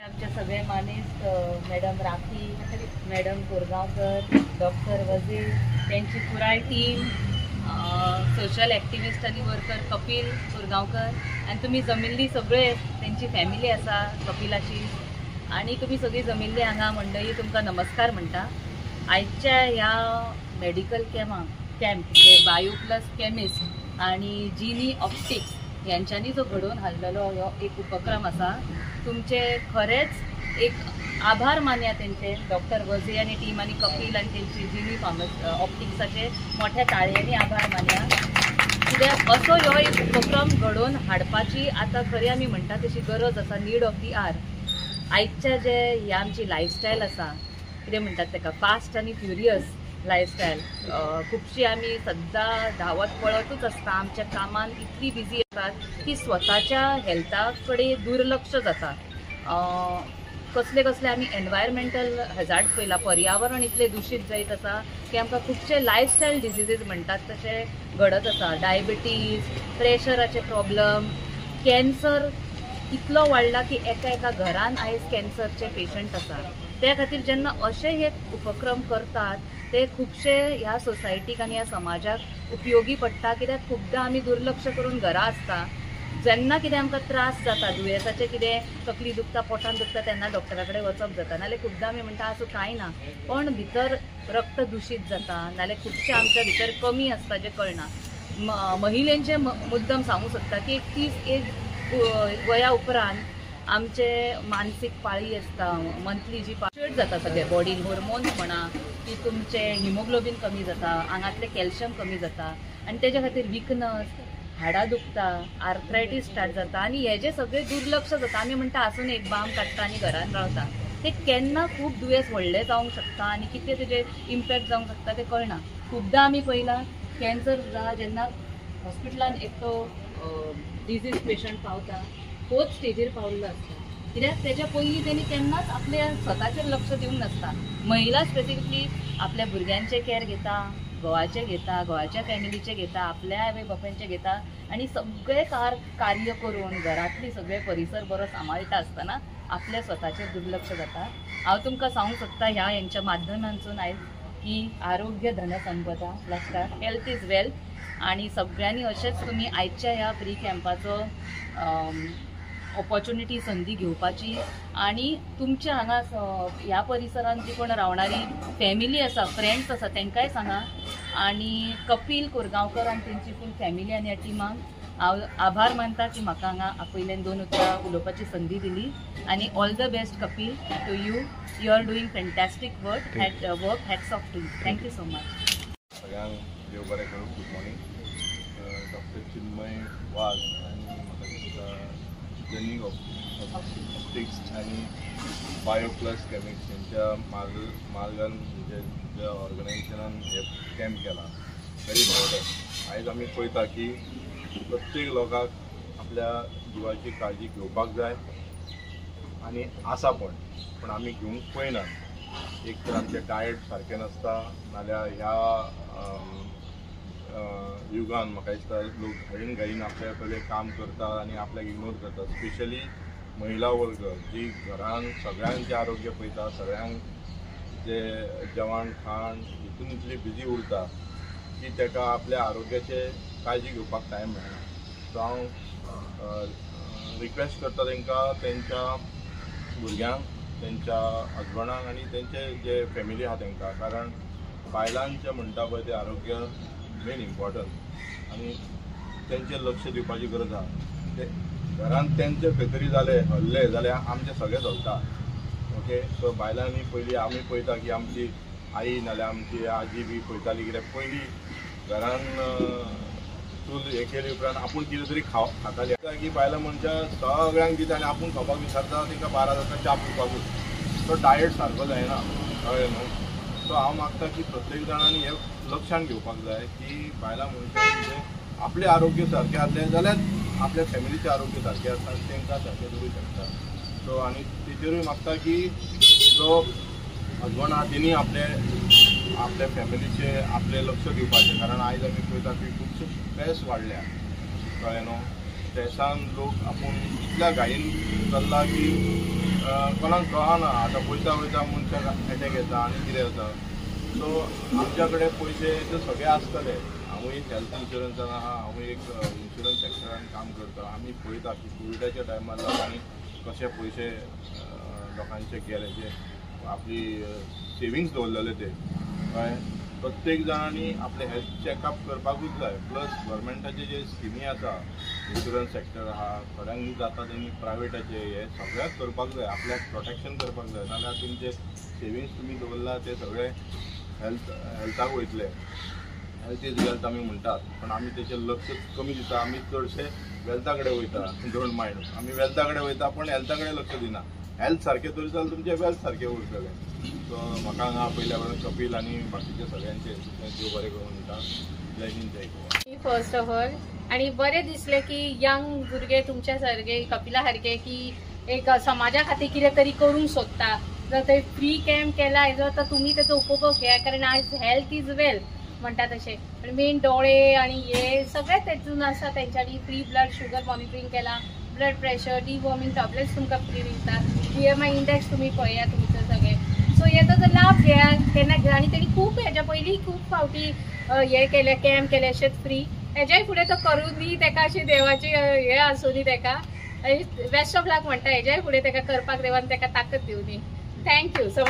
आमचे सगळे मानेस madam Rakhi, madam Koregaonkar, doctor Wazir, त्यांची पुराय टीम, सोशल ॲक्टिविस्ट आणि वर्कर कपिल कोरगांवकर आणि तुम्ही जमिल्ली सगळे त्यांची फॅमिली आसा कपिलाची आणि तुम्ही सगळी जमिल्ली हांगा मंडळी तुमकां नमस्कार म्हणटा। आयच्या ह्या मेडिकल कॅम्प जे बायो प्लस केमिस्ट आणि जिनी ऑप्टिक्स यांच्यानी जो घडोवन हाडलेलो हो एक उपक्रम आसा। तुमचे खरेच एक आभार मानया तेंचे डॉक्टर वजे आणि टीम आणि कपिल आणि तेंची जिनी ऑप्टिक्साचे मोठ्या ताळयांनी आभार मानया। कित्याक असो ह्यो एक उपक्रम घडोवन हाडपाची आतां खरी आमी म्हणटा तशी गरज आसा, नीड ऑफ दी आर। आयच्या जे ही आमची लायफस्टायल आसा, कितें म्हणटात तेका फास्ट आनी फ्युरियस लायफस्टायल, खुबशी आमी सद्दां धांवत पळतूच आसता, आमच्या कामान इतली बिजी आसात की स्वताच्या हेल्था कडेन दुर्लक्ष जाता। कसले कसले आमी एनवायरमेंटल हॅजार्ड पळयला, पर्यावरण इतले दूषित जायत आसा की आमकां खुबशे लायफस्टायल डिजिजीज म्हणटात तशे घडत आसा। डायबिटीज, प्रेशराचे प्रॉब्लम, कॅन्सर इतलो वाडला की एका घरान आयज कॅन्सरचे पेशंट आसा। त्या खातीर जेन्ना अशे हे उपक्रम करतात ते खुबशे ह्या सोसायटीक आनी ह्या समाजाक उपयोगी पडटा। कित्याक खुबदां आमी दुर्लक्ष करून घरा आसता, जेन्ना कितें आमकां त्रास जाता, दुयेंसाचें कितें तकली दुखता, पोटान दुखता तेन्ना डॉक्टरा कडेन वचप जाता, नाल्यार खुबदां आमी म्हणटा आसूं कांय ना, पण भितर रक्त दूषित जाता, नाल्यार खुबशे आमच्या भितर कमी आसता जे कळना। महिलेंचे मुद्दम सांगूं सोदता की 30 एज वया उपरांत आमचे मानसीक पाळी आसता, मंथली जी चड जाता सगळे बॉडीन हॉर्मोन्स म्हणा की तुमचे हिमोग्लोबीन कमी जाता, आंगातले कॅल्शियम कमी जाता आणि तेज्या खातीर विकनस, हाडां दुखता, आर्थरायटीस स्टार्ट जाता आणि हे जे सगळे दुर्लक्ष जाता। आमी म्हणटा आसून एक बाम काडटा आनी घरान रावता, ते केन्ना खूब दुयेंस व्हडले जावंक शकता आणि कितें तेजे इम्पॅक्ट जावंक शकता ते कळना। खूबदां आमी पळयला कॅन्सर जेन्ना हॉस्पिटलान एकटो डिजीज पेशंट पावता तोच स्टेजीर पावल्लो आसता, कित्याक तेच्या पयलीं तेणी केन्नाच आपल्या स्वताचेर लक्ष दिवंक नासता। महिला स्पेसिफिकली आपल्या भुरग्यांचे कॅर घेता, घोवाचे घेता, घोवाच्या फॅमिलीचे घेता, आपल्या आवय बापायचे घेता आणि सगळे कार्य करून घरातली सगळे परिसर बरो सांबाळटा आसतना आपल्या स्वताचेर दुर्लक्ष जाता। हांव तुमकां सांगूंक सोदता ह्या हेंच्या माध्यमांतसून आयज की आरोग्य धनसंपदा लास्टाक हेल्थ इज वेल्थ आणि सगळ्यांनी अशेंच तुमी आयच्या ह्या फ्री कॅम्पाचो ऑपॉर्च्युनिटी संधी घेवपाची आणि तुमच्या हांगा ह्या परिसरात जी कोण रावणारी फॅमिली आसा, फ्रेंड्स आसा तेंकांय सांगा आणि कपिल कोरगांवकर आणि तेंची फूल फॅमिली आणि ह्या टीमाक हांव आभार मानता की म्हाका हांगा आपयल्यान 2 उतरां उलोवपाची संधी दिली आणि all the best Kapil to you are doing fantastic work hats off to you. Thank you so much. सगळ्यांक देव बरें करूं। Good morning. Doctor Chinmay Wagh आणि म्हाका दिसता जर्नी ऑप्टिक्स आणि बायो प्लस केमिक्स यांच्या मार्गान जे ऑर्गनायझेशनान हे कॅम्प केला व्हेरी इम्पॉर्टंट। आयज आमी पळयता की प्रत्येक लोकांक आपल्या जिवाची काळजी घेवपाक जाय आणि आसा पण आमी घेवंक पळयनात। एक तर आमचे डायट सारकें नासता, नाल्यार ह्या युगान म्हाका दिसता लोक घाईन आपल्या कडेन काम करता आणि आपल्याक इग्नोर करता। स्पेशली महिला वर्ग जी घरान सगळ्यांचे आरोग्य पळयता, सगळ्यांक जे जेवण खाण हितून इतली बिजी उरता की ताका आपल्या आरोग्याचे काळजी घेवपाक टायम मेळना। सो हांव रिक्वेस्ट करता तांकां तेंच्या भुरग्यांक, तेंच्या हजबंडांक आणि तेंचे जे फॅमिली आहा तांकां, कारण बायलांचे म्हणटा पळय ते आरोग्य मेन इम्पॉर्टंट आणि तेंचेर लक्ष दिवपाची गरज आहा। ते घरान तेंचे फेतरी जाले हल्ले जाल्यार आमचे सगळे चलता। ओके, सो बायलांनी पयलीं आमी पळयता की आमची आई नाल्यार आमची आजी बी पळयताली कित्याक पयलीं घरान चूल हे केले उपरांत आपूण कितें तरी खाताली की बायलां मनशां सगळ्यांक दिता आनी आपूण खावपाक विसरता, तांकां 12 जाता च्या पिवपाकूच। तो डायट सारको जायना, कळ्ळें न्हू। सो हांव मागता की प्रत्येक जाणांनी हे लक्षान घेवपाक जाय की बायलां मनशां म्हणजे आपलें आरोग्य सारकें आसलें जाल्यार आपल्या फॅमिलीचें आरोग्य सारकें आसता, तांकां सारकें दवरूंक शकता। सो आनी तेजेरूय मागता की जो हजबंड आहा तेणी आपल्या फॅमिलीचे आपले लक्ष दिवपाचें, कारण आयज आमी पळयता की खुबशे स्ट्रेस वाडल्या, कळ्ळें न्हू। स्ट्रेसान लोक आपूण इतल्या घाईन चल्ला की कोणाक कळना आतां वयता वयता मनशाक एटॅक येता आनी कितें जाता. सो आमच्या कडेन पयशे ते सगळे आसतले. हांवूय हेल्थ इन्शुरन्सान आहा, हांवूय एक इन्शुरन्स सेक्टरान काम करता. आमी पळयता की कोविडाच्या टायमार लोकांनी कशे पयशे लोकांचे गेले, जे आपली सेविंग्स दवरलेले ते कळ्ळें. प्रत्येक जाणांनी आपले हेल्थ चॅकअप करपाकूच जाय. प्लस गव्हर्मेंटाचे जे स्किमी आसा, इन्शुरन्स सेक्टर आहा, थोड्यांक जाता तेणी प्रायवेटाचे हे सगळ्याक करपाक जाय. आपल्याक प्रोटेक्शन करपाक जाय, नाजाल्यार तुमचे सेविंग्स तुमी दवरला ते सगळे हेल्थाक वयतले. हेल्थ इज वेल्थ आमी म्हणटात, पण आमी तेचेर लक्ष कमी दिता. आमी चडशे वेल्था कडेन वयता. डोंट मायंड, आमी वेल्था कडेन वयता पण हेल्था कडेन लक्ष दिना. हेल्थ सारकें दवरता जाल्यार तुमचें वेल्थ सारकें उरतलें. सो म्हाका हांगा पयल्या वेळार कपिल आनी बाकीचे सगळ्यांचे देव बरें करून म्हणटा. जय हिंद, जय गोवा. फर्स्ट ऑफ ऑल आणि बरें दिसलें की यंग भुरगे तुमच्या सारके कपिला सारके की एक समाजा खातीर कितें तरी करूंक सोदता. जर थंय फ्री कॅम्प केला हेजो तर तुमी तेचो उपभोग घ्या, कारण आज हेल्थ इज वेल्थ म्हणटा तशें. पण मेन डोळे आणि हे सगळे तेतून आसा. तेंच्यांनी फ्री ब्लड शुगर मॉनिटरींग केला, ब्लड प्रेशर, डिवॉर्मिंग टॅबलेट्स तुमकां फ्री दितात, BMI इंडेक्स तुमी पळया तुमचो सगळें. सो हेचो जर लाभ घ्या केन्ना. आणि तेणी खूब हेच्या पयलीं खूब फावटी हे केले, कॅम्प केले अशेंच फ्री. हेज्याय फुडें तो करून दी तेका, अशी देवाची हे आसूं दी तेका. बेस्ट ऑफ लक म्हणटा. हेज्याय फुडें तेका करपाक देवान तेका ताकद दिवं दी. Thank you so much.